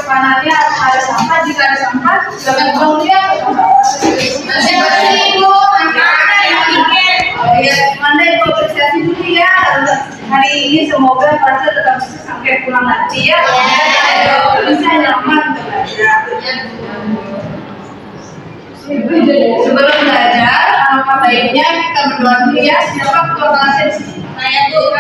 kanannya ada sampah, jika ada sampah jangan buang dia ke sampah. Ibu, ada yang bikin. Mana ibu apresiasi dulu ya hari ini, semoga pasal tetap bisa sampai pulang nanti ya. Bisa nyaman belajar. Sebelum belajar, apa baiknya kita berdoa dulu ya. Siapa ketua kelasnya di sini? Saya tuh.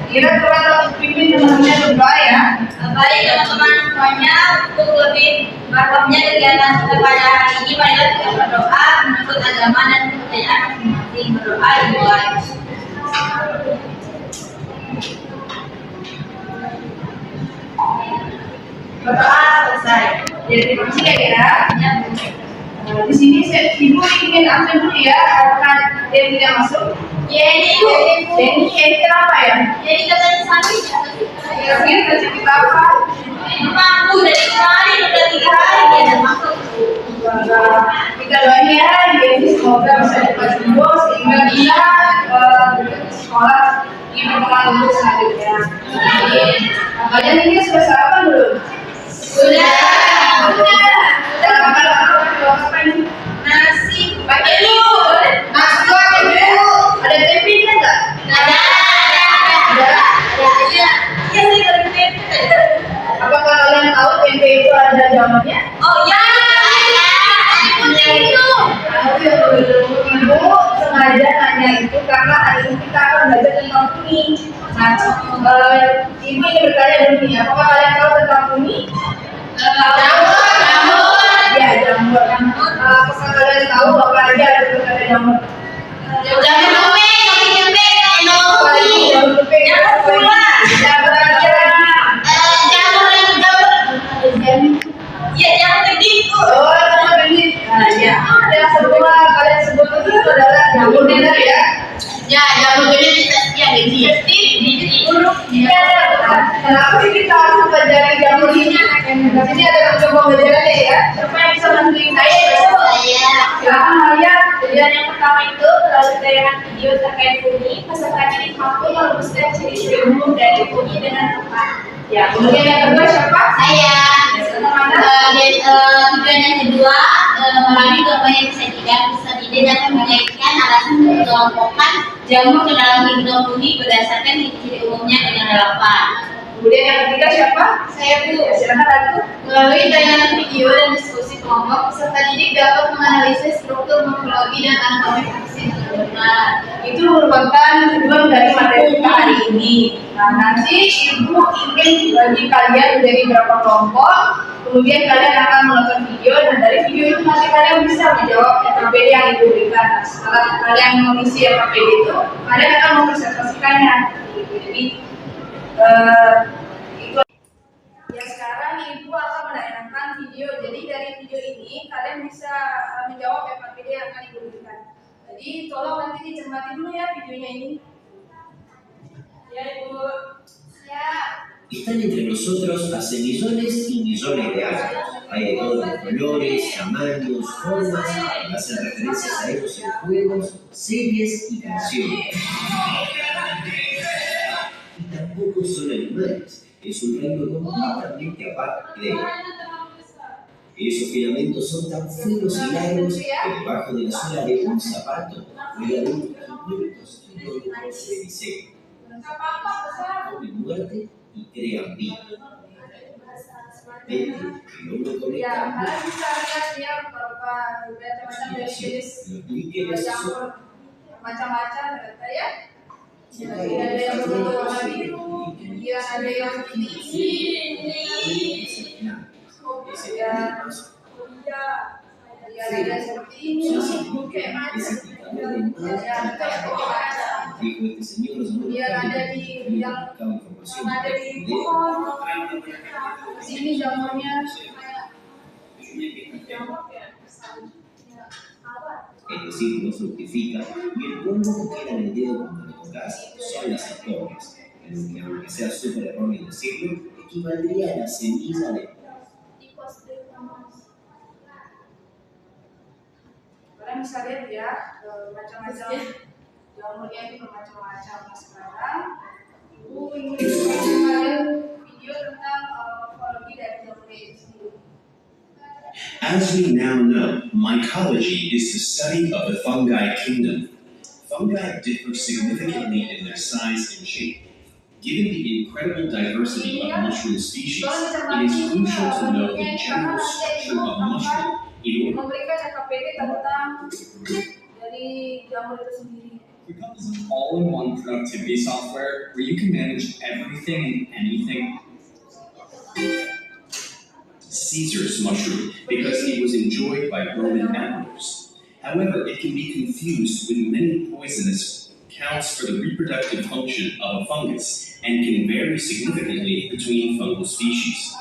Kira kalau pimpin teman-temannya berdoa ya. Baik teman-teman semuanya, untuk lebih mantapnya kegiatan kita pada hari ini, marilah kita berdoa menurut agama dan kepercayaan masing-masing. Berdoa dimulai. Berdoa selesai. Jadi terima kasih ya. Di sini ibu ingin ambil dulu ya, apakah dia tidak masuk? Jenny kenapa ya? Jenny katanya sakit. Sakit kasih kita apa? Mampu dari kemarin udah 3 hari dia tidak masuk. Kita doain ya, Jenny semoga bisa dapat sembuh sehingga bisa sekolah di perkembangan selanjutnya. Kalian ini sudah sarapan belum? Sudah. Nasi pakai dulu. Nasi pakai dulu. Ada tempenya enggak? Ada. Iya, saya ada tempe. Apakah kalian tahu tempe itu ada jamurnya? Oh iya. Itu. Ibu sengaja nanya itu karena hari ini kita akan belajar tentang kuning. Nah, ibu ini bertanya dulu, apakah kalian tahu tentang kuning? Jamur. Ya, jamur. Apakah kalian tahu apa aja ada jamur? Jamur kuping, jamur kuping, jamur pulang, jamur iya, jamur begitu. Oh, jamur begitu. Nah, ya. Yang semua kalian sebut itu adalah jamur merah ya. Ya, jamur begitu yang di huruf dia. Kenapa sih kita harus belajar jamur ini? Ini ada coba belajarnya ya. Siapa yang bisa bantuin saya? Silakan lihat. Tujuan yang pertama itu terlalu tayangan video terkait kuning. Pesertanya dipanggil merumuskan ciri-ciri umum dari kuning dengan tepat. Ya, kemudian yang kedua siapa? Saya. Tujuan yang kedua melalui gambar yang disajikan peserta ide dapat mengaitkan alasan mengelompokkan jamur ke dalam hidung kuning berdasarkan ciri umumnya dengan relevan. Kemudian yang ketiga siapa? Saya Bu. Ya, silakan Ratu. Melalui tayangan video dan diskusi kelompok, peserta didik dapat menganalisis struktur morfologi dan anatomi vaksin dengan benar. Itu merupakan tujuan dari materi kita hari ini. Nah, nanti Ibu ingin bagi kalian menjadi berapa kelompok, kemudian kalian akan menonton video, dan dari video itu nanti kalian bisa menjawab FKPD yang Ibu berikan. Nah, setelah kalian mengisi FKPD itu, kalian akan mempresentasikannya. Jadi itu ya. Sekarang Ibu akan menayangkan video. Jadi dari video ini kalian bisa menjawab FKPD yang akan Ibu berikan. Jadi tolong nanti dicermati dulu ya videonya ini. Ya Ibu. Ya. Están entre nosotros hace millones y millones de años. Hay de todos los colores, tamaños, formas, hacen referencias a ellos en juegos, series y canciones. Y tampoco son animales, es un reino completamente aparte de ellos. Esos filamentos son tan finos y largos que debajo de la suela de un zapato puede haber 500 kilómetros de diseño. Comen muerte y crean vida. El hombre conecta macam-macam ternyata ya. Ada yang berwarna biru, kemudian ada yang seperti ini. Ada seperti ini, kayak macam. Kemudian ada di yang ada di pohon. Sini jamurnya. Es decir, no fructifica, y el polvo que queda en el dedo cuando lo tocas son las esporas, en lo que, aunque sea súper erróneo decirlo, equivaldría a la semilla de... Kalian bisa lihat ya, macam-macam jamurnya itu bermacam-macam. Nah, sekarang Ibu ingin kalian video tentang morfologi dari jamur As we now know, mycology is the study of the fungi kingdom. Fungi differ significantly in their size and shape. Given the incredible diversity of mushroom species, it is crucial to know the general structure of mushroom in order. Cucumber is an all-in-one productivity software where you can manage everything and anything. Caesar's mushroom because it was enjoyed by Roman emperors. However, it can be confused with many poisonous counts for the reproductive function of a fungus and can vary significantly between fungal species.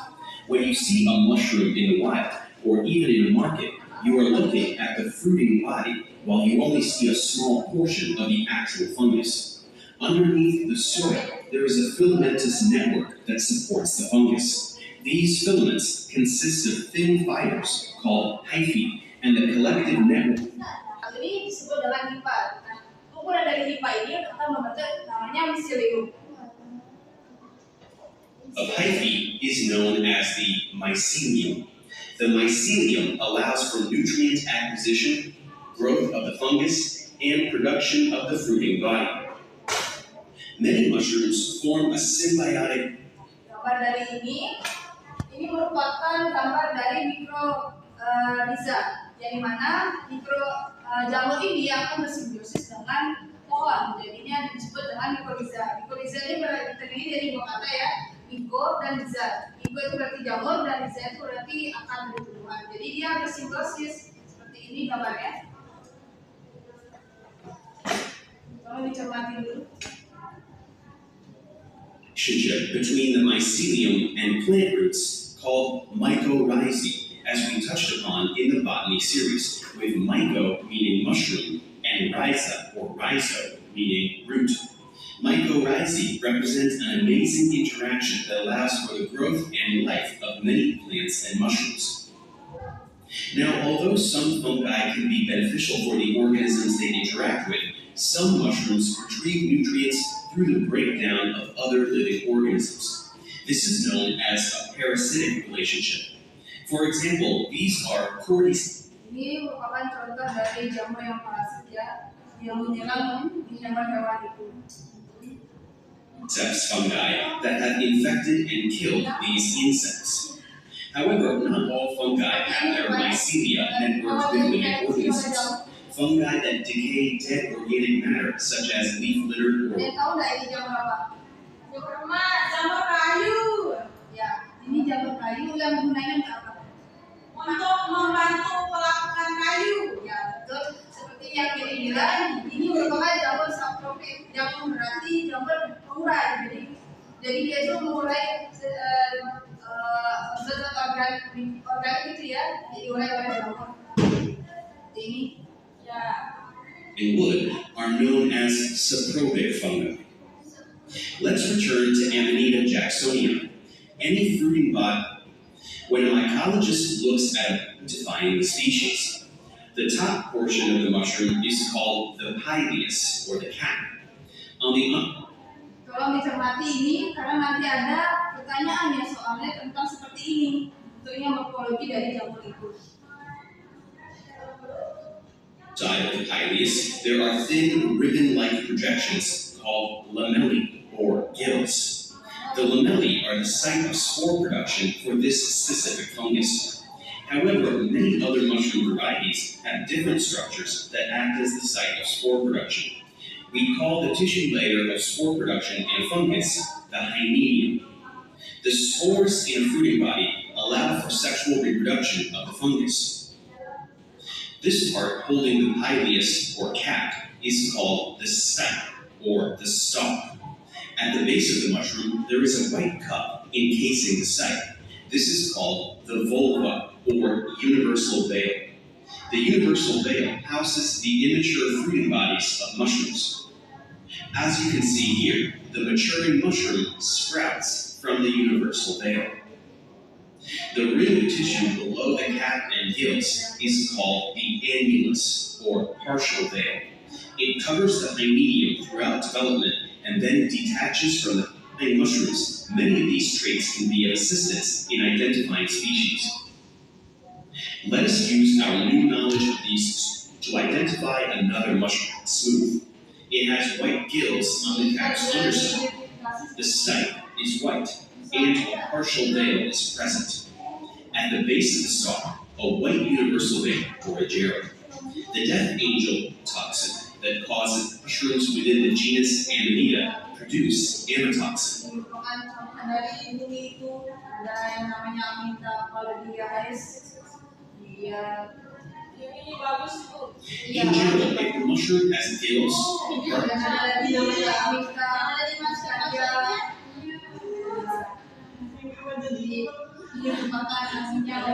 When you see a mushroom in the wild or even in a market, you are looking at the fruiting body while you only see a small portion of the actual fungus. Underneath the soil, there is a filamentous network that supports the fungus. These filaments consist of thin fibers called hyphae, and the collective network Ini disebut dengan hipa. Nah, ukuran dari hipa ini akan membentuk namanya miselium. of hyphae is known as the mycelium. The mycelium allows for nutrient acquisition, growth of the fungus, and production of the fruiting body. Many mushrooms form a symbiotic. Gambar dari ini merupakan gambar dari mikrorizа, yang mana jamur ini akan bersimbiosis dengan pohon, jadinya disebut dengan mikrorizа. Mikrorizа ini terdiri dari dua kata ya, miko dan riza. Miko itu berarti jamur dan riza itu berarti akar dari tumbuhan. Jadi dia bersimbiosis seperti ini gambarnya. Tolong dicermati dulu. Relationship between the mycelium and plant roots called mycorrhizae, as we touched upon in the botany series, with myco meaning mushroom and rhiza or rhizo meaning root. Mycorrhizae represent an amazing interaction that allows for the growth and life of many plants and mushrooms. Now, although some fungi can be beneficial for the organisms they interact with, some mushrooms retrieve nutrients through the breakdown of other living organisms. This is known as a parasitic relationship. For example, these are cordyceps. Ini merupakan contoh dari jamur yang parasit ya, yang menyerang hewan-hewan itu. Fungi that have infected and killed these insects. However, not all fungi have their mycelia networked with living organisms. Fungi that decay dead organic matter, such as leaf litter or. Tahu nggak ini jamur apa? Jamur kayu. Ya, ini jamur kayu yang gunanya untuk apa? Untuk membantu melakukan kayu. Ya, betul. Seperti yang kita bilang, ini merupakan jamur saprofit. Jamur berarti jamur pengurai. Jadi dia itu mengurai zat organik itu ya, diurai oleh jamur. Ini. In wood are known as saprobic fungi. Let's return to Amanita jacksoniana, any fruiting body. When a mycologist looks at identifying the species, the top portion of the mushroom is called the pileus, or the cap. On the Tolong dicermati ini karena nanti ada pertanyaan ya soalnya tentang seperti ini, bentuknya morfologi dari jamur itu. Side of the pileus, there are thin ribbon-like projections called lamellae, or gills. The lamellae are the site of spore production for this specific fungus. However, many other mushroom varieties have different structures that act as the site of spore production. We call the tissue layer of spore production in a fungus the hymenium. The spores in a fruiting body allow for sexual reproduction of the fungus. This part holding the pileus, or cap, is called the sac, or the stalk. At the base of the mushroom, there is a white cup encasing the site. This is called the vulva, or universal veil. The universal veil houses the immature fruiting bodies of mushrooms. As you can see here, the maturing mushroom sprouts from the universal veil. The ring of tissue below the cap and gills is called the annulus, or partial veil. It covers the hymenium throughout development and then detaches from the In mushrooms, many of these traits can be of assistance in identifying species. Let us use our new knowledge of these to identify another mushroom, smooth. It has white gills on the cap's underside. The site is white, and a partial veil is present. At the base of the stalk, a white universal veil, or a germ. The death angel toxin that causes mushrooms within the genus Amanita produce amatoxin. Merupakan campuran dari bumi itu ada yang namanya Amanita. Kalau dia ini bagus tuh. In general, if the mushroom has gills, Dan ada lagi namanya Amanita. Dia merupakan hasilnya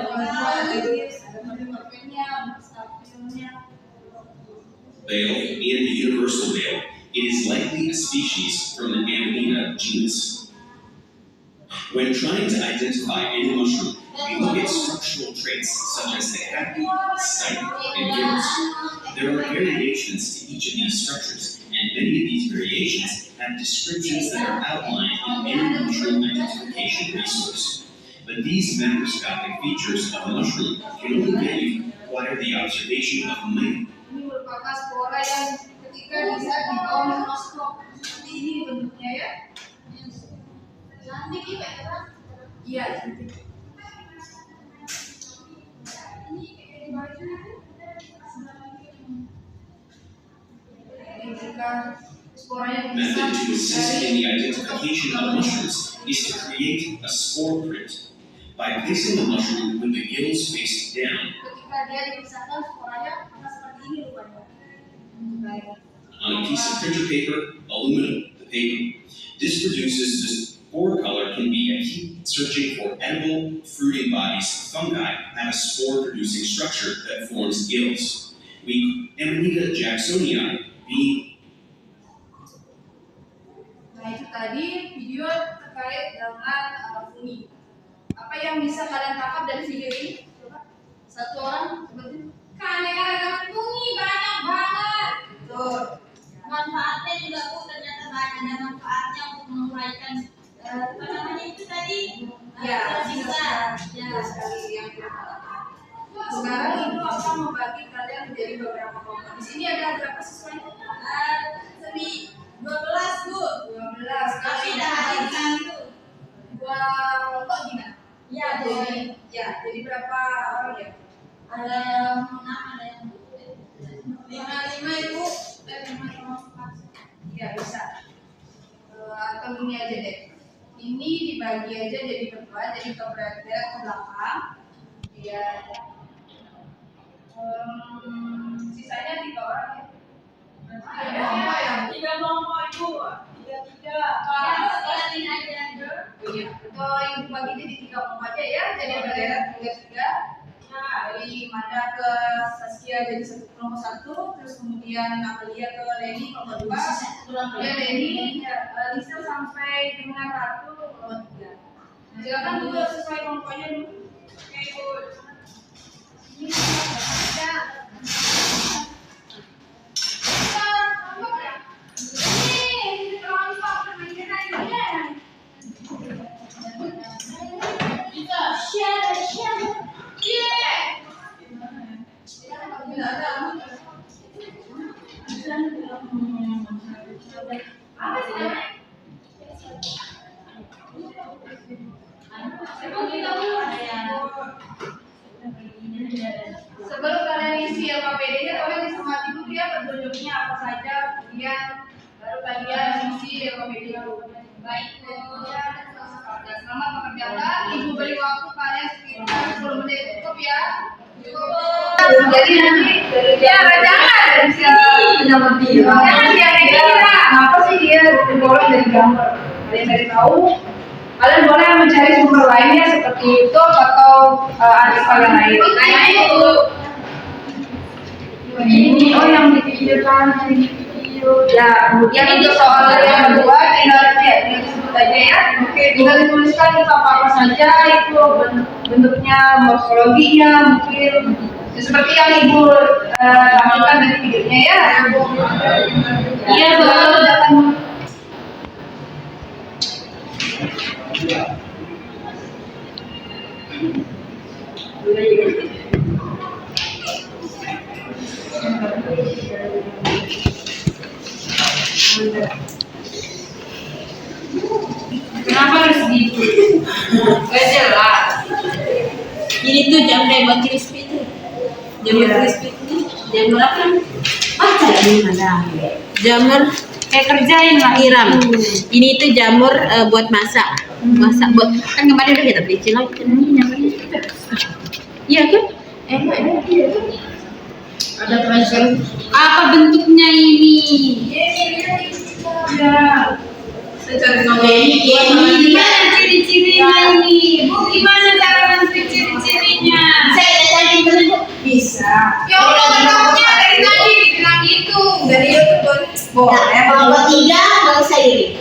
veil and the universal veil, it is likely a species from the Amanita genus. When trying to identify any mushroom, we look at structural traits such as the cap, site, and gills. There are variations to each of these structures, and many of these variations have descriptions that are outlined in any mushroom identification resource. But these macroscopic features of a mushroom can only be acquired the observation of many. Ini merupakan spora yang ketika bisa di bawah mikroskop seperti ini bentuknya ya. Cantik juga ya. Iya, cantik. Method to assist in the identification of mushrooms is to create a spore print. By placing the mushroom with the gills faced down on a piece of printer paper, aluminum, the paper, this produces the spore color can be a key searching for edible fruiting bodies. Fungi have a spore-producing structure that forms gills. Amanita jacksonii being. Nah itu tadi video terkait dengan fungi. Apa yang bisa kalian tangkap dari video ini? Coba satu orang seperti keanekaragaman fungi banyak banget. Betul. Manfaatnya juga Bu ternyata banyak, ada manfaatnya untuk menguraikan apa namanya itu tadi? Ya, bisa. Ya sekali yang sekarang Ibu akan membagi kalian menjadi beberapa kelompok. Di sini ada berapa siswanya? 12 Bu. 12. Tapi dari itu dua kelompok gimana? Jadi berapa orang ya? Ada yang 6, ada yang 5 Ibu. 5 Iya bisa. Atau gini aja deh. Ini dibagi aja jadi berdua, jadi ke belakang. Iya. Sisanya 3 orang ya. Tiga kelompok Ibu. 3. Kalian aja. Iya. Atau Ibu bagi jadi 3 kelompok aja ya. Jadi bendera 3. Dari Manda ke Saskia jadi kelompok 1, terus kemudian Amalia ke Leni kelompok 2, kemudian Leni, Lisa sampai dengan Ratu kelompok 3. Nah, silakan dulu sesuai kelompoknya dulu. Oke Ibu. Ini ada. Sebelum kalian isi LKPD-nya, kalian disemati dulu ya petunjuknya apa saja, kemudian baru kalian isi LKPD-nya. Baik, selamat mengerjakan. Ibu beri waktu kalian sekitar 10 menit, cukup ya. Jadi nanti jangan bisa penyambat dia. Jangan dia kayak gini lah. Kenapa sih dia digolong dari gambar? Kalian cari tahu. Kalian boleh mencari sumber lainnya seperti YouTube atau artikel yang lain. Ini yang di video kan di video. Ya, kemudian untuk soal yang kedua tinggal disebut aja ya. Oke, tinggal dituliskan itu apa saja, itu bentuknya, morfologinya, mungkin seperti yang Ibu tampilkan dari videonya ya. Iya, betul. Kenapa harus gitu? Gak jelas. Ini tuh jamur buat crispy tuh. Jamur crispy itu jamur apa? Jamur mana? Jamur kayak kerjain lah Iram. Ini tuh jamur buat masak. Masak buat kan kemarin udah kita beli cilok ini jamurnya. Iya kan? Ada transfer. Apa bentuknya ini? Ya. Ini gimana ciri-cirinya ini? Bu, gimana cara menentukan ciri-cirinya? Saya cari dulu. Bisa. Ya Allah, bentuknya dari tadi dibilang gitu. Dari YouTube. Boleh. Kalau tiga, nggak usah ini.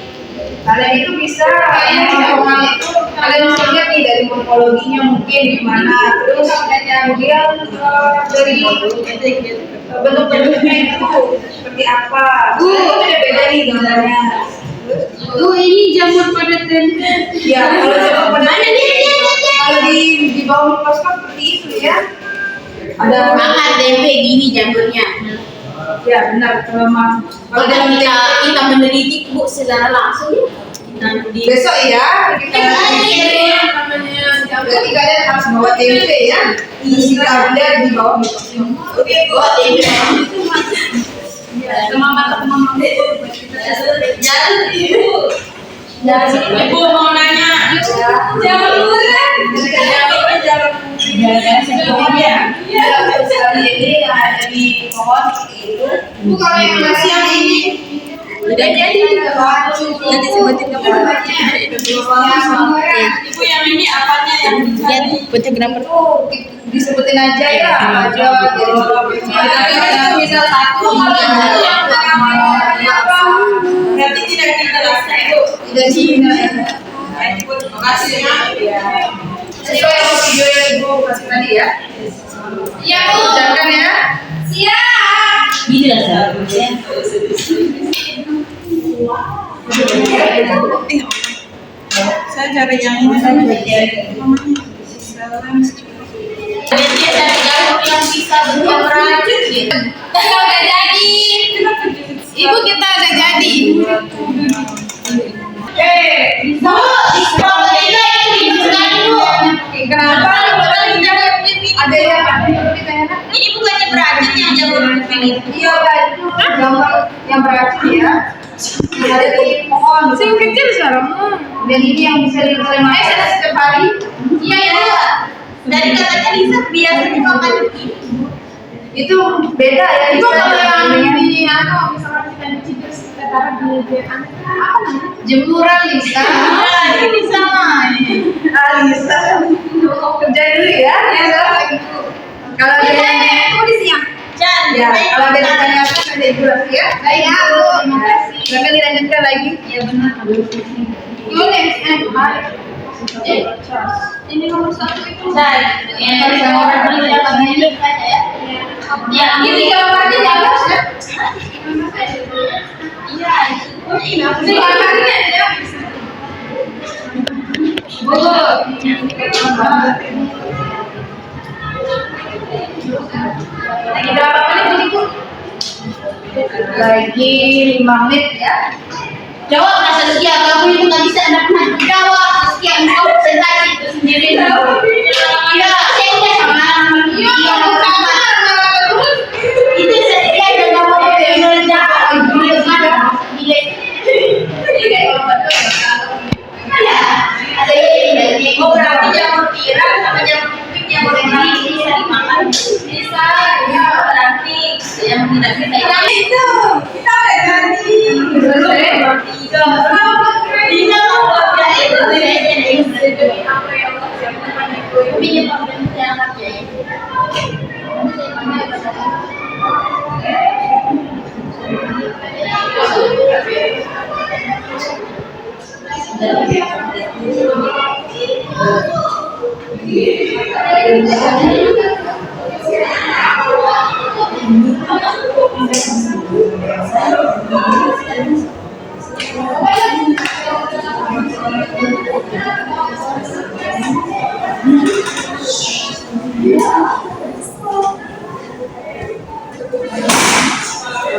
Kalian itu bisa. Kalian bisa lihat nih dari morfologinya mungkin gimana. Terus kemudian dari bentuk-bentuknya itu seperti apa. Beda-beda nih gambarnya. Ini jamur pada tempe. Ya, kalau jamur pada tempe, kalau di bawah mikroskop seperti itu ya. Ada makan tempe gini jamurnya. Ya benar, kalau kita meneliti Bu secara langsung nanti besok ya kita berarti kalian harus bawa tempe ya. Isi kalian di bawah mikroskop. Oke, bawa tempe. Semangat teman-teman. Jalan ibu mau nanya. Jangan dulu kan. Ini ada di pohon itu. Bu kalau yang masih yang ini udah jadi nanti sebutin ke ibu yang ini apanya yang jadi fotografer disebutin aja ya aja misal satu berarti tidak dijelaskan tidak terima kasih ya sesuai video yang ibu kasih tadi ya iya Bu ucapkan ya siap bisa saya cari yang ini ada jamur yang bisa beracun gitu. Kita udah jadi. Ibu kita udah jadi. Bu, strawberry itu dibuka dulu. Kenapa? Ada yang ini bukannya beracun yang jamur kuping itu? Iya, itu jamur yang beracun ya. Ada di pohon. Sing kecil sekarang. Dan ini yang bisa dimakan setiap hari. Iya ya. Dari katanya Lisa biasa dimakan begini. Itu beda ya. Itu kalau yang di misalnya kita dicicil sekitar di apa jemuran Lisa. Ini sama. Lisa kerja dulu ya. Kalau ada di siang. Ya, kalau ada pertanyaan ada ibu lagi ya. Baik ya Bu. Terima kasih. Silakan dilanjutkan lagi. Ya benar. Ini nomor 1 itu saya. Yang orang beli dapat milik aja ya. Ya, ini gambarnya jelas ya. Iya, ini gambarnya ya. Bu. Lagi berapa menit Bu? Lagi 5 menit ya. Jawab Kak Saskia, kamu itu nggak bisa pernah jawab. Saskia, engkau presentasi itu sendiri. Iya, saya udah sama. Iya, terus itu Saskia dan kamu yang jawab. Ya, ada ini. Oh berarti jamur tiram sama jamur kuping jamur ini bisa dimakan. Bisa, ya berarti yang tidak bisa. Yang itu kita udah ganti.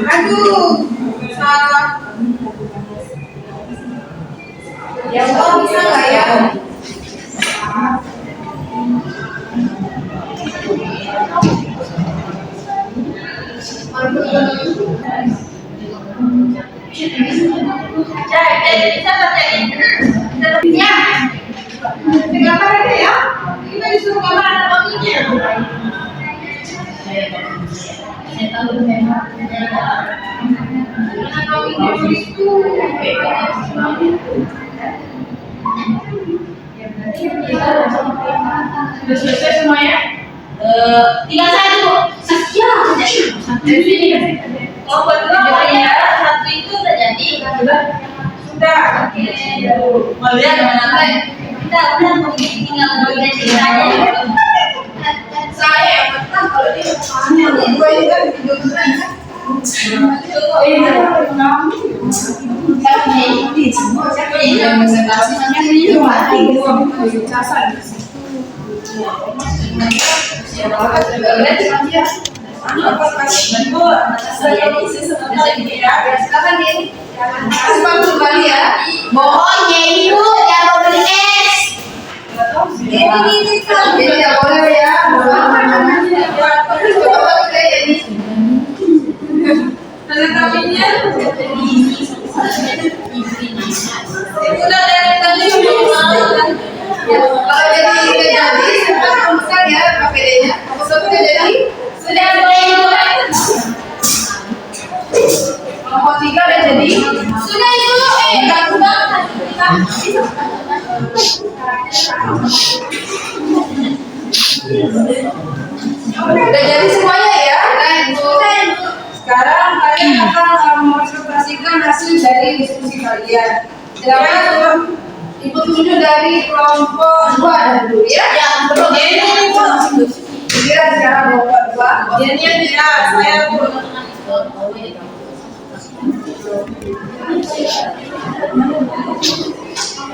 Aduh, salah. Ya, kok bisa nggak ya? Ya, gambar aja ya. Kita disuruh gambar anatominya. Anatominya itu. Sudah selesai semuanya? Tinggal satu. Saskia dari sini. Oh, betul ya. Satu itu udah jadi. Sudah. Melihat mana? Kita udah tinggal bagian ceritanya. Saya yang pertama kalau dia gue juga video kan. Bohongnya itu jangan beli es. Ini kan tidak boleh ya. Anatominya udah dari tadi kalau jadi kan ya pakainya apa sudah jadi sudah boleh nomor 3 udah jadi sudah itu nggak udah udah jadi semuanya ya sekarang kalian akan menginterpretasikan hasil dari diskusi kalian. Silakan Ibu tunjuk dari kelompok 2 ada dulu ya. Yang betul. Kira sekarang kelompok 2. Jadinya tidak saya Bu.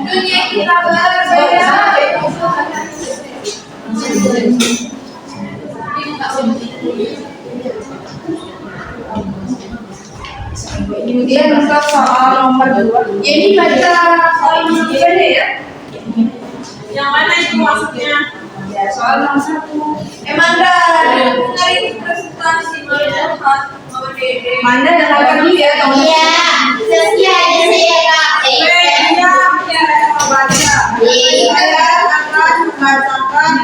Dunia kita berbeda. Kemudian untuk soal nomor 2. Ini baca soal nomor 3 deh ya. Yang mana itu maksudnya? Ya, soal nomor 1. Manda, dari presentasi melihat Manda dan apa dulu ya? Iya. Sesnya aja saya Kak. Iya, membaca. Saya akan membacakan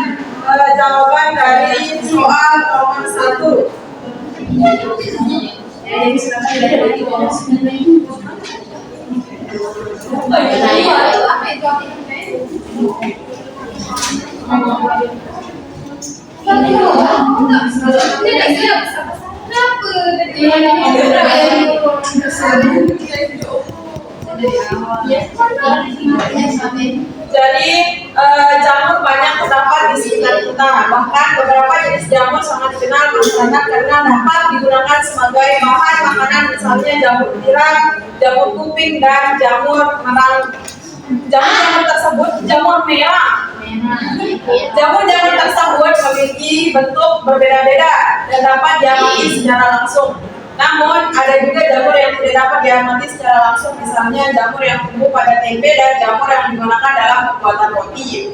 jawaban dari soal nomor 1. Jadi silakan dari Jadi jamur banyak terdapat di sekitar kita. Bahkan beberapa jenis jamur sangat dikenal masyarakat karena dapat digunakan sebagai bahan makanan, misalnya jamur tiram, jamur kuping, dan jamur merang. Jamur tersebut jamur merah. Jamur-jamur tersebut memiliki bentuk berbeda-beda dan dapat diamati secara langsung. Namun, ada juga jamur yang tidak dapat diamati secara langsung, misalnya jamur yang tumbuh pada tempe dan jamur yang digunakan dalam pembuatan roti.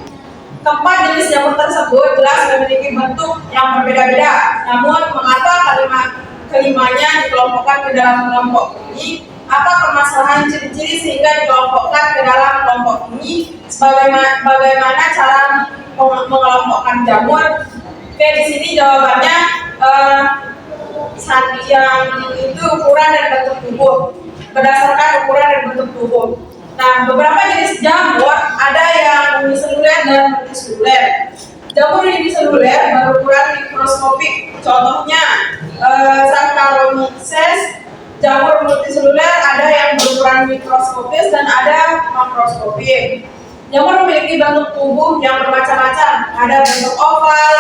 Keempat jenis jamur tersebut jelas memiliki bentuk yang berbeda-beda. Namun, mengapa kelimanya dikelompokkan ke dalam kelompok ini? Apa permasalahan ciri-ciri sehingga dikelompokkan ke dalam kelompok ini? Bagaimana cara mengelompokkan jamur? Oke, di sini jawabannya yang itu ukuran dan bentuk tubuh, berdasarkan ukuran dan bentuk tubuh. Nah, beberapa jenis jamur ada yang uniseluler dan multiseluler. Jamur uniseluler berukuran mikroskopik, contohnya Saccharomyces. Jamur multiseluler ada yang berukuran mikroskopis dan ada makroskopik. Jamur memiliki bentuk tubuh yang bermacam-macam, ada bentuk oval,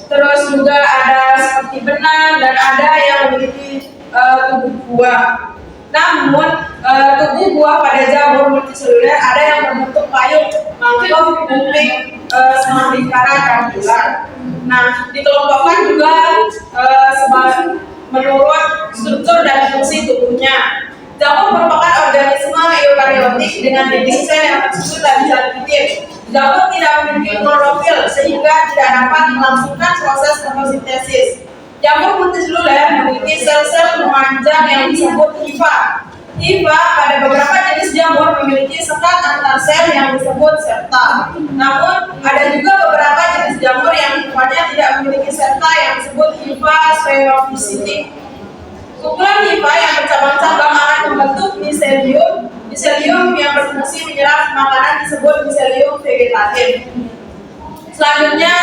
terus juga ada seperti benang, dan ada yang memiliki tubuh buah. Namun tubuh buah pada jamur multiseluler ada yang berbentuk payung, mangkok, kuping, semang lingkaran dan bulat. Nah, dikelompokkan juga menurut struktur dan fungsi tubuhnya. Jamur merupakan organisme eukariotik dengan dinding sel yang tersusun dan bisa. Jamur tidak memiliki klorofil sehingga tidak dapat melangsungkan proses fotosintesis. Jamur multiseluler memiliki sel-sel memanjang yang disebut hifa. Hifa pada beberapa jenis jamur memiliki sekat antar sel yang disebut septa. Namun ada juga beberapa jenis jamur yang hifanya tidak memiliki septa yang disebut hifa spherophisitic. Kumpulan hifa yang bercabang-cabang akan membentuk miselium. Miselium yang berfungsi menyerap makanan disebut miselium vegetatif. Selanjutnya,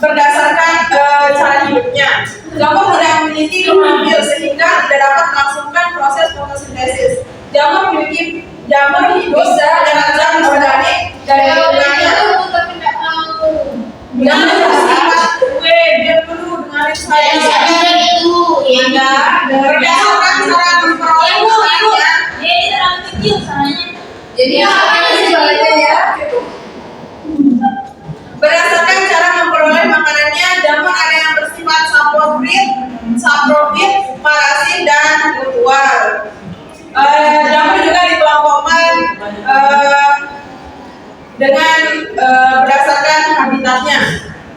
berdasarkan cara hidupnya, jamur tidak memiliki klorofil sehingga tidak dapat melangsungkan proses fotosintesis. Jamur hidup dengan zat organik dari lingkungannya. Jangan bersifat dia dulu dengerin saya. Itu yang Berdasarkan cara memperoleh makanannya. ini terlalu kecil soalnya. Jadi ya. Berdasarkan cara memperoleh makanannya, jamur ada yang bersifat saprofit, parasit, dan mutual. Jamur juga dikelompokkan dengan berdasarkan habitatnya.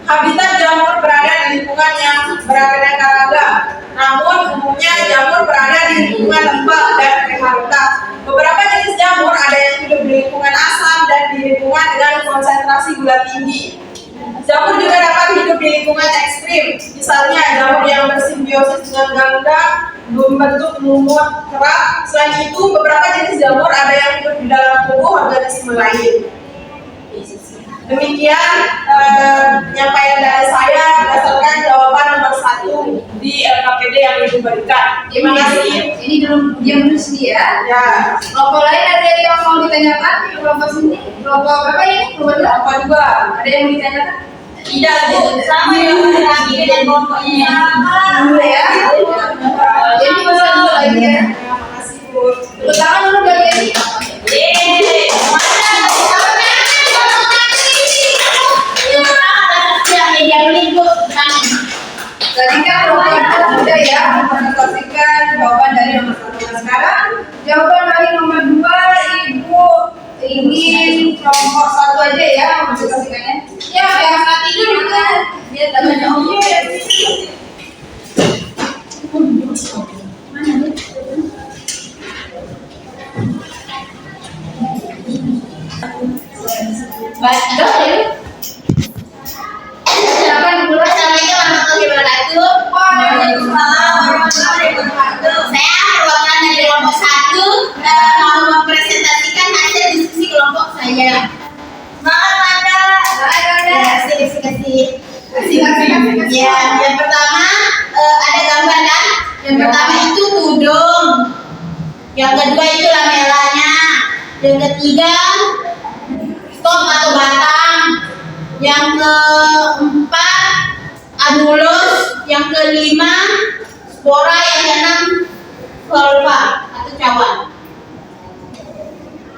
Habitat jamur berada di lingkungan yang beraneka ragam. Namun umumnya jamur berada di lingkungan lembab dan berhabitat. Beberapa jenis jamur ada yang hidup di lingkungan asam dan di lingkungan dengan konsentrasi gula tinggi. Jamur juga dapat hidup di lingkungan ekstrim. Misalnya jamur yang bersimbiosis dengan gangga membentuk lumut kerak. Selain itu, beberapa jenis jamur ada yang hidup di dalam tubuh organisme lain. Demikian penyampaian dari saya berdasarkan jawaban nomor 1 di LKPD yang Ibu berikan. Terima kasih. Ini dulu diam dulu sini ya. Ya, Kelompok lain ada yang mau ditanyakan? Kelompok sini, kelompok berapa ini? Kelompok dua? apa juga? Ada yang mau ditanyakan? Tidak, Bu. Sama yang lagi dan kelompoknya. Dulu ya. Jadi bisa dulu lagi ya. Terima kasih, Bu. Tepuk tangan dulu bagi ini. Yeay. Tadi kan kelompok dua sudah ya menentukan jawaban dari nomor 1. Nah, sekarang jawaban dari nomor 2 Ibu ingin kelompok 1 aja ya menentukannya. Ya, yang saat tidur kan dia tanya Baca ya. silakan dimulai. Assalamualaikum warahmatullahi wabarakatuh. Waalaikumsalam warahmatullahi wabarakatuh. Saya perwakilan dari kelompok 1 mau mempresentasikan hasil diskusi kelompok saya. Semangat Manda. Kasih. Ya, yang pertama ada gambar kan? Yang pertama itu tudung. Yang kedua itu lamelanya. Yang ketiga stok atau batang. Yang keempat anulus. Yang kelima spora. Yang keenam volva atau cawan.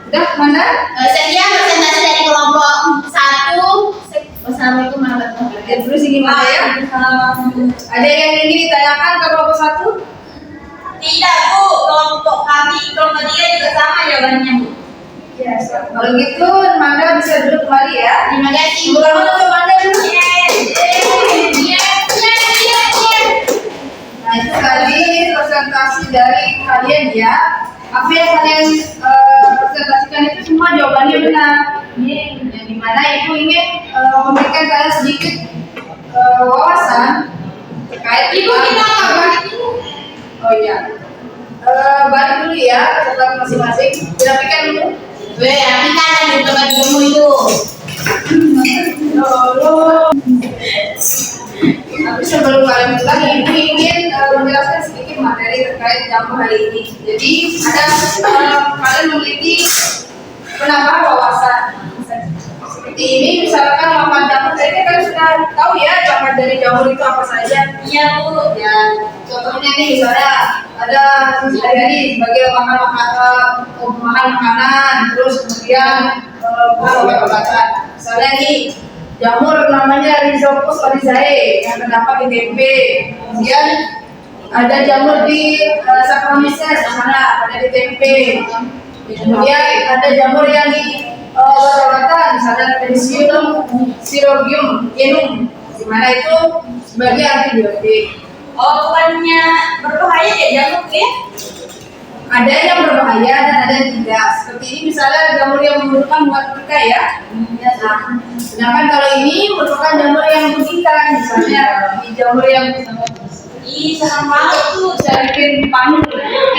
Udah mana? Sekian presentasi dari kelompok 1. Wassalamualaikum warahmatullahi wabarakatuh. Terus ini mana ya? Ada yang ingin ditanyakan ke kelompok 1? Tidak, Bu. Kelompok kami, kelompok 3 juga sama jawabannya, Bu. Ya, kalau gitu Manda bisa duduk kembali ya. Terima kasih, Bu. Selamat untuk Manda dulu. Nah, itu tadi presentasi dari kalian ya. Apa yang kalian presentasikan itu semua jawabannya benar. Ini yang dimana Ibu ingin memberikan kalian sedikit wawasan terkait Ibu kita apa? Oh iya. Balik dulu ya catatan masing-masing. Dirapikan dulu. Rapikan di tempat dulu itu. Tapi sebelum kalian mulai, Ibu ingin menjelaskan sedikit materi terkait jamur hari ini. Jadi ada kalian memiliki penambahan wawasan. Seperti ini, misalkan makan jamur, tadi kan kalian sudah tahu ya jamur dari jamur itu apa saja. Iya, Bu. Ya, contohnya nih misalnya ada sehari-hari sebagai bahan makanan, terus kemudian obat-obatan. Misalnya nih jamur namanya Rhizopus oryzae yang terdapat di tempe. Kemudian ada jamur di Saccharomyces di sana, ada di tempe. Kemudian ada jamur yang di obat-obatan, misalnya Penicillium genum, di mana itu sebagai antibiotik. Oh, bukannya berbahaya ya jamur ya? Ada yang berbahaya dan ada yang tidak. Seperti ini misalnya jamur yang memerlukan buat kita ya. Nah, sedangkan kalau ini merupakan jamur yang merugikan, misalnya di jamur yang Ih, serem banget tuh. cariin panu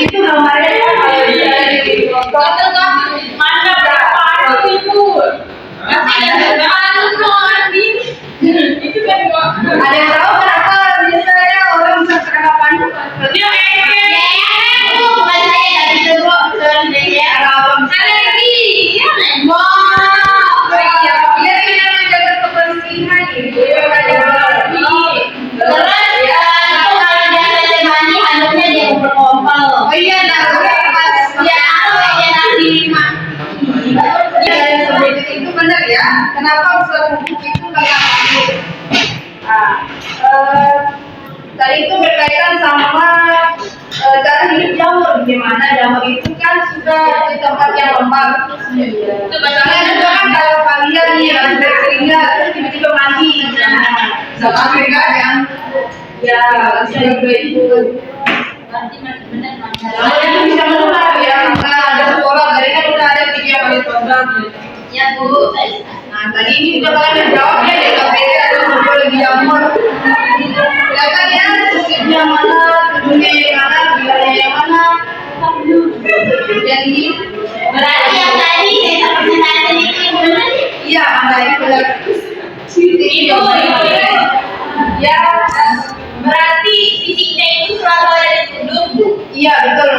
itu namanya kalau di Betul kan? Mana berapa itu? Ada panu Ardi. Itu kan gua. ada yang tahu kenapa biasanya orang bisa terkena panu? Dia tuh bukan saya dari dulu dari dia. Alergi. Ya, Wah, iya, biar kita menjaga kebersihan gitu. Terus ya, kalau dia saja mandi handuknya dia berkompol. Oh iya, nah, Ya, kayak nanti ya, seperti itu benar ya. Kenapa usaha pupuk itu kagak masuk? Tadi itu berkaitan sama cara hidup jamur. Gimana jamur itu kan sudah di tempat yang lembab. Misalnya juga kan kalau kalian nih habis berkeringat terus tiba-tiba mandi, sama keringat yang ya bisa itu. nanti benar Jamur itu bisa menular ya. Maka ada sekolah dari kan udah ada 3 kali program. Ya Bu. Nah tadi ini udah kalian jawab ya di KPT ada ngobrol lagi jamur. Silakan ya, sukses yang mana, tujuannya yang mana, wilayahnya yang mana. Yang ini Berarti yang tadi saya presentasi itu yang benar. iya ada itu benar. Itu. Ya, Berarti fisiknya itu selalu ada di tubuh. iya betul.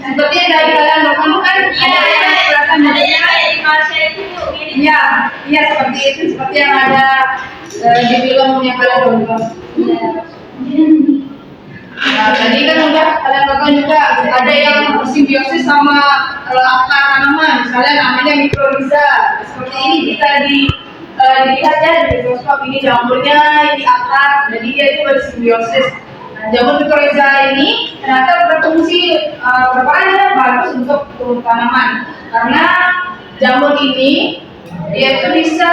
Seperti yang dari kalian lakukan kan ada yang kelihatan ada yang kayak di Marsha itu mirip. Iya, iya seperti itu, seperti yang ada di film yang kalian tonton. Nah, tadi kan udah kalian tonton juga ada yang simbiosis sama akar tanaman, misalnya namanya mikrorizal. Seperti ini kita dilihat ya di mikroskop ini jamurnya, ini akar, jadi dia itu bersimbiosis. Nah, jamur mikrorizal ini ternyata berfungsi berperan bagus untuk tanaman karena jamur ini dia itu bisa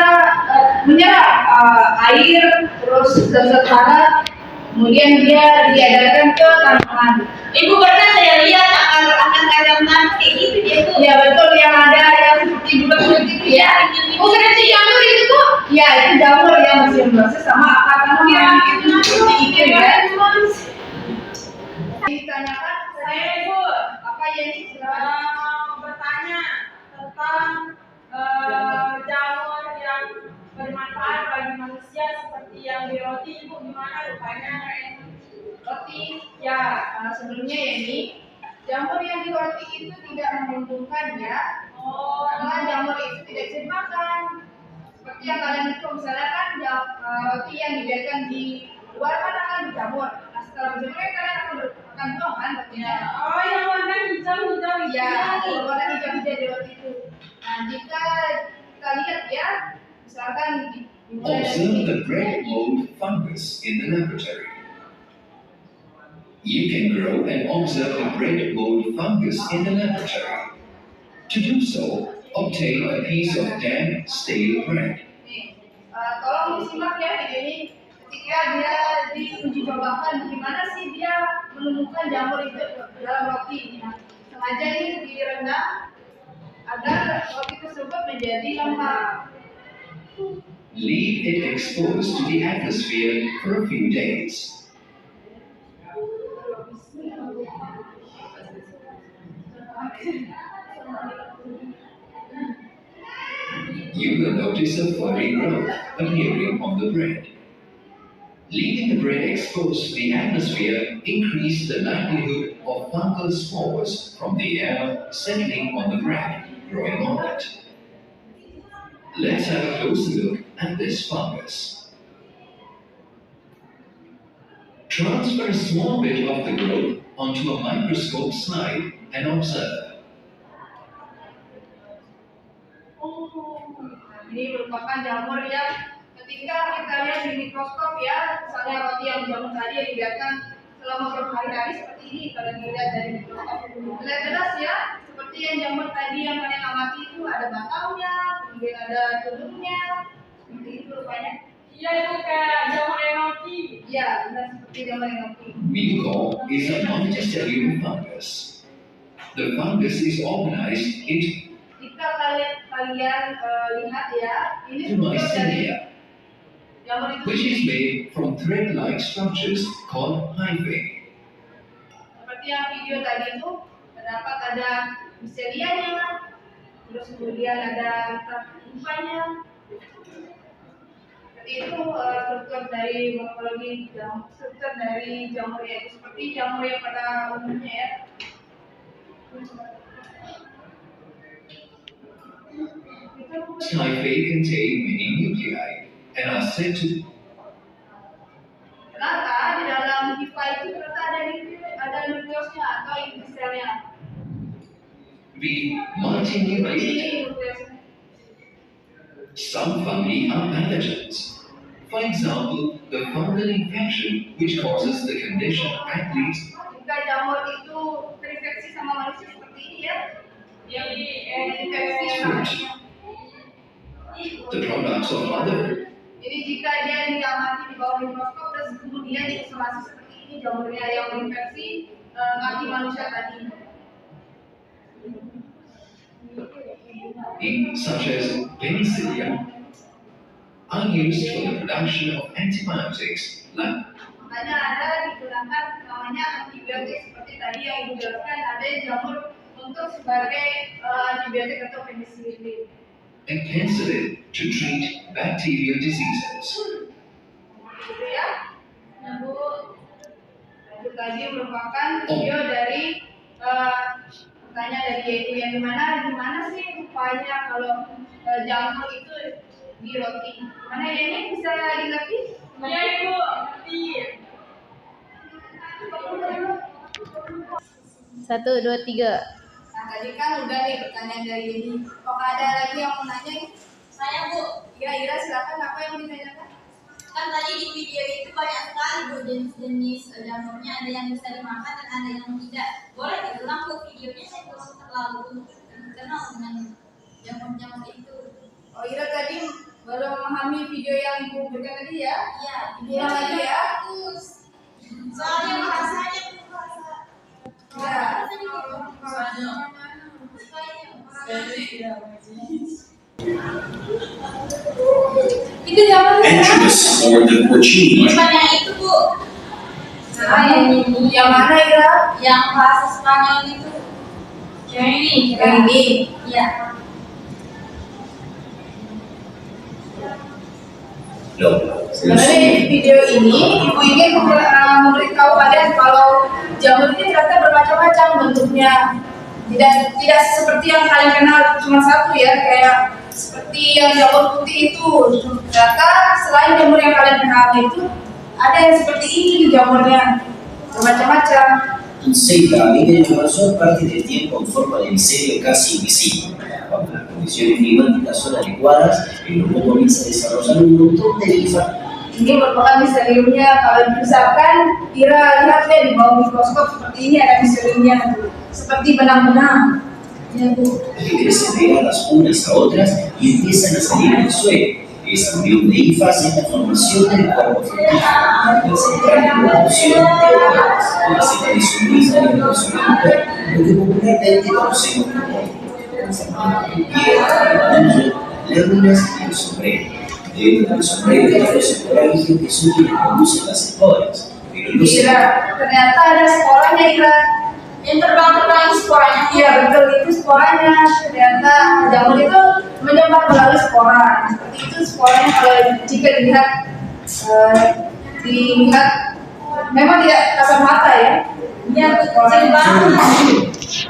menyerap air terus zat-zat tanah, kemudian dia diedarkan ke tanaman. Ibu pernah saya lihat akan tanaman kayak gitu dia tuh. Ya betul, yang ada yang seperti bulat-bulat itu ya. Oh seperti jamur itu tuh? Ya itu jamur yang bersimbiosis sama akar tanaman itu seperti itu ya. Ditanyakan Saya Ibu apa ya ini? bertanya tentang jamur yang bermanfaat bagi manusia seperti yang di roti. Ibu gimana rupanya? Roti ya, sebelumnya ya ini jamur yang di roti itu tidak menguntungkan ya. Karena jamur itu tidak bisa dimakan. Seperti yang kalian itu misalnya kan roti yang dibiarkan di luar kan akan berjamur. Nah setelah berjamur kan kalian akan makan doang kan rotinya. Oh, yang warna hijau-hijau Ya, warna hijau-hijau di roti itu. Nah jika kita lihat ya, misalkan Observe the bread mold fungus in the laboratory. You can grow and observe the bread mold fungus in the laboratory. To do so, obtain a piece of damp, stale bread. nih, tolong disimak ya video ini. Ketika dia diuji cobakan, gimana sih dia menemukan jamur itu dalam roti. Nah, sengaja ini direndam agar roti tersebut menjadi lembab. Leave it exposed to the atmosphere for a few days. You will notice a furry growth appearing on the bread. Leaving the bread exposed to the atmosphere increases the likelihood of fungal spores from the air settling on the bread, growing on it. Let's have a closer look at this fungus. Transfer a small bit of the growth onto a microscope slide and observe. Ini merupakan jamur yang ketika kita lihat di mikroskop ya, misalnya roti yang jamur tadi yang dibiarkan selama berhari-hari seperti ini, kalau dilihat dari mikroskop terlihat jelas ya, seperti yang jamur tadi yang kalian amati itu ada batangnya, kemudian ada telurnya, seperti itu rupanya. Iya, itu kayak jamur enoki. Ya, benar seperti jamur enoki. Mycol is a multicellular fungus. The fungus is organized into Jika kalian lihat ya, ini struktur dari mycelia, jamur itu which is made from thread-like structures called hyphae. seperti yang video tadi itu terdapat ada miselianya, terus kemudian ada lipanya. Seperti itu struktur dari morfologi struktur dari jamur itu seperti jamur yang pada umumnya ya. Hyphae contain many nuclei and are said to Ternyata di dalam hifa itu ternyata ada nukleusnya atau inti selnya. be multinucleated. Ini nukleusnya. Some fungi are pathogens. For example, the fungal infection which causes the condition at least Jika jamur itu terinfeksi sama manusia seperti ini ya, Yang infeksi sama the products of motherhood. Jadi jika dia diamati di bawah mikroskop terus kemudian diisolasi seperti ini jamurnya yang menginfeksi kaki manusia tadi. Such as penicillium, are used for the production of antibiotics like Makanya ada digunakan namanya antibiotik seperti tadi yang ibu jelaskan, ada jamur untuk sebagai antibiotik atau penicillin. and penicillin to treat bacterial diseases. Gitu ya. Nah, Bu, itu tadi merupakan video dari pertanyaan dari yaitu yang gimana sih rupanya kalau jamur itu di roti. Mana ya ini bisa dilatih? Iya, Ibu. Iya. 1, 2, 3. Nah, tadi kan udah nih pertanyaan dari ini. Apakah ada lagi yang mau nanya? Saya Bu, Ya, Ira silakan apa yang mau ditanyakan? kan tadi di video itu banyak sekali Bu jenis-jenis jamurnya, ada yang bisa dimakan dan ada yang tidak. Boleh diulang Bu videonya, saya belum terlalu kenal dengan jamur-jamur itu. Oh, Ira tadi belum memahami video yang ibu berikan tadi ya? Iya, Ulang lagi ya? bagus. Soalnya bahasanya Bu, bahasa. Ya. Itu jamur Antrus or the porcini Bukan yang itu Bu, yang mana Ira? yang bahasa Spanyol itu. Yang ini. Yang ini. Iya. Sebenarnya di video ini ibu ingin memberitahu kalian kalau jamur ini ternyata bermacam-macam bentuknya. Tidak seperti yang kalian kenal cuma satu ya, kayak seperti yang jamur putih itu. Ternyata selain jamur yang kalian kenal itu ada yang seperti ini jamurnya, bermacam-macam. En selva vive la mayor parte del tiempo en forma de micelio casi invisible. Cuando las condiciones climáticas son adecuadas, el hongo comienza a desarrollar un montón de hifas. Ini merupakan miseliumnya. Kalau misalkan Ira lihat ya di bawah mikroskop seperti ini ada miseliumnya tuh, seperti benang-benang. Ya Bu. Que crecen pegadas unas a otras y empiezan a salir del suelo. Esa unión de hifas es la formación del cuerpo fructífero, la central de producción de hormonas, la cita disolvida y la cuerpo, lo que popularmente conocemos como formando piedra, anillo, láminas y el sombrero. Dentro del sombrero está los esporangios que son quienes producen las esporas, pero no se Ira, ternyata ada sporanya Ira. Yang terbang-terbang sporanya. Iya betul, itu sporanya. Ternyata jamur itu menyebar melalui spora. Seperti itu sporanya kalau jika dilihat memang tidak kasat mata ya. Iya, kecil banget.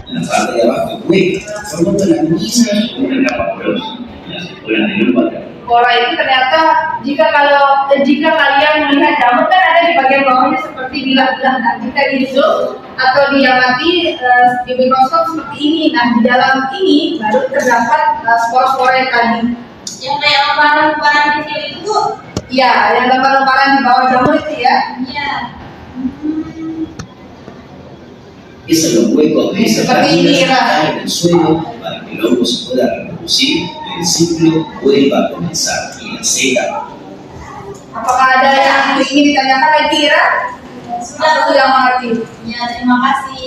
La parte de abajo es hueca, formando las mismas con una capa porosa. Las esporas del óvalo spora itu ternyata jika kalian melihat jamur kan ada di bagian bawahnya seperti bilah-bilah. Nah, jika di zoom atau diamati di mikroskop seperti ini, nah di dalam ini baru terdapat spora-spora yang tadi. Yang kayak lemparan-lemparan kecil itu Bu? Iya, yang lemparan-lemparan di bawah jamur itu ya. Iya. Esos los huecos de esas Seperti ini, páginas Ra. están en el suelo para que el hongo se pueda reproducir y el ciclo vuelva a comenzar. Y la seta. Apakah ada yang ingin ditanyakan lagi, Ira? Sudah mengerti. Ya, terima kasih.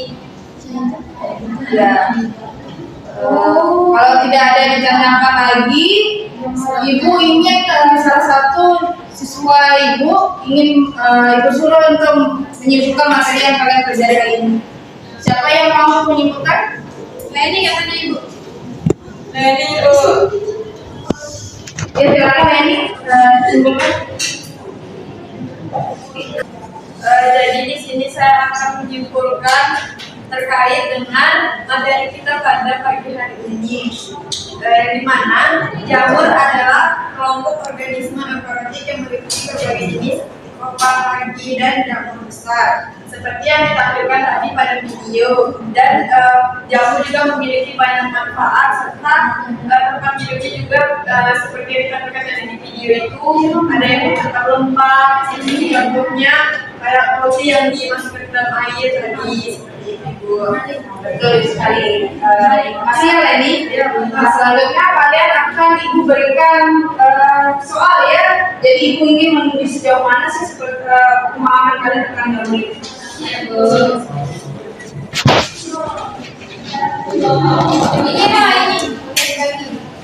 Ya. Kalau tidak ada yang ditanyakan lagi, Ibu ingin salah satu siswa Ibu ingin Ibu suruh untuk menyimpulkan materi yang kalian pelajari hari ini. Siapa yang mau menyimpulkan? Leni katanya Ibu. Leni Bu. Ya silakan Leni, simpulkan. Jadi di sini saya akan menyimpulkan terkait dengan materi kita pada pagi hari ini, di mana jamur adalah kelompok organisme eukariotik yang meliputi berbagai jenis proparagi dan jamur besar, seperti yang ditampilkan tadi pada video. Dan jamur juga memiliki banyak manfaat serta tempat hidupnya juga seperti yang ditampilkan di video itu ada yang tetap lembab, ini bentuknya kayak roti yang dimasukkan ke dalam air tadi, seperti itu. Betul sekali. Terima kasih ya Leni. Nah, selanjutnya kalian akan Ibu berikan soal ya. Jadi Ibu ingin menulis sejauh mana sih seperti pemahaman kalian tentang jamur ini. Ya, Bu. Ini.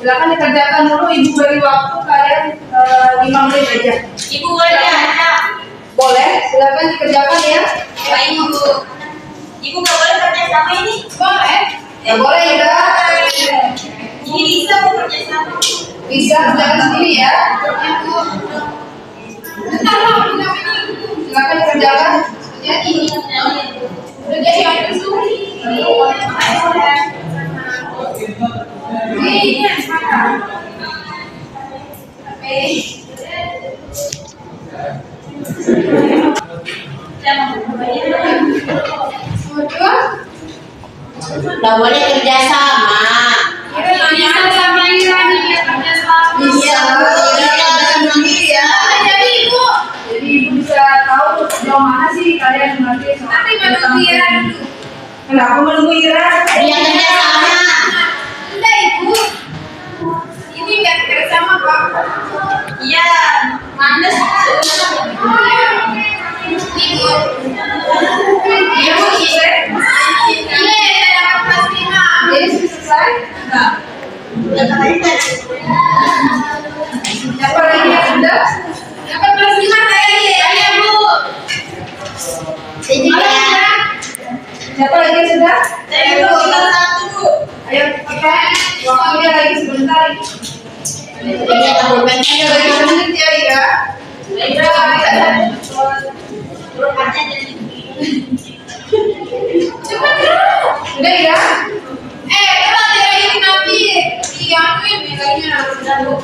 Silakan dikerjakan dulu. Ibu beri waktu kalian 5 menit aja. Ibu boleh ada. Boleh, silakan dikerjakan ya. Baik Ibu. Ibu nggak boleh kerja sama ini? Boleh. Ya boleh ya. Ini bisa Bu kerja sama. Bisa kerjakan sendiri ya. Silakan dikerjakan. Ya ini. Udah jadi apa itu? Ini Nggak boleh kerja sama. bisa sendiri ya. Jadi Ibu bisa tahu sejauh mana sih kalian mengerti. Tapi menunggu Ira dulu. Kenapa menunggu Ira? Dia kerja sama. Enggak Ibu. Ini nggak kerja sama Pak. Iya, mana sih? Ibu selesai? Iya, saya dapat kelas 5. Jadi selesai? Enggak. Siapa lagi yang sudah? Dapat kelas 5 saya ya Bu. Saya juga. Siapa lagi yang sudah? Saya Bu, kelas 1 Bu. Ayo kita waktunya lagi sebentar. Ini ada pulpennya. Bagi menit ya Ira. Pulpennya jadi. Cepat udah Ira. Kalau tidak ini nanti dianuin nilainya sudah Bu.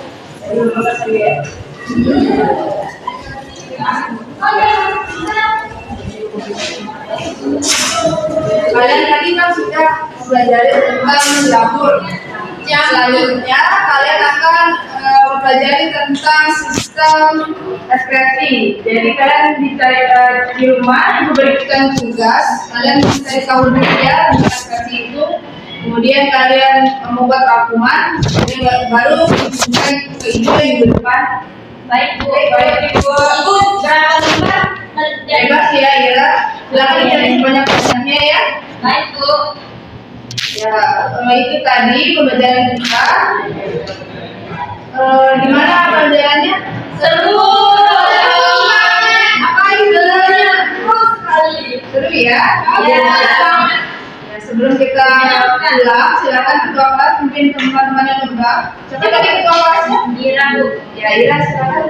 Kalian tadi kan sudah belajar tentang jamur. Yang selanjutnya kalian akan mempelajari tentang sistem ekskresi. Jadi kalian di rumah Ibu berikan tugas, kalian mencari tahu dulu ya tentang ekskresi itu. Kemudian kalian membuat rangkuman, kemudian baru diberikan ke Ibu yang di depan. Baik Bu. Baik Ibu. Ibu berapa lembar? Bebas ya Ira. Silakan dicari banyak-banyaknya ya. Baik Bu. Ya, itu tadi pembelajaran kita. Di mana pembelajarannya? Seru. Apa istilahnya? Seru ya? Iya. Ya, sebelum kita pulang, silakan ketua kelas mungkin teman-teman yang lebah. Siapa tadi ketua kelasnya? Ira Bu. Ya, Ira silakan.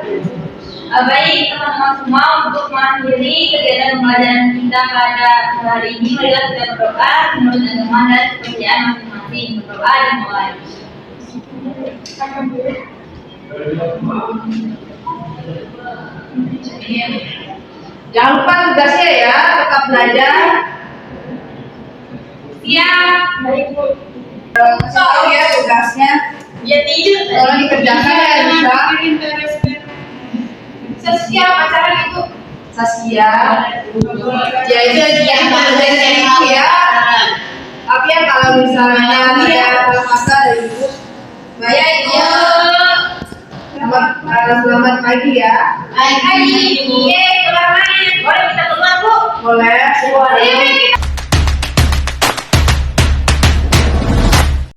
Baik teman-teman semua, untuk mengakhiri kegiatan pembelajaran kita pada hari ini, marilah kita berdoa menurut agama dan kepercayaan masing-masing. Berdoa dimulai. Jangan lupa tugasnya ya, tetap belajar. Siap. Tahu ya tugasnya. Ya tidur. Kalau dikerjakan ya bisa. Saskia pacaran itu Saskia. Ya itu yang belajarnya itu ya. Tapi ya kalau misalnya dia masa dari itu, saya itu. Selamat pagi ya. Baik pagi. Yeay, keluar main. Boleh kita keluar, Bu? Boleh.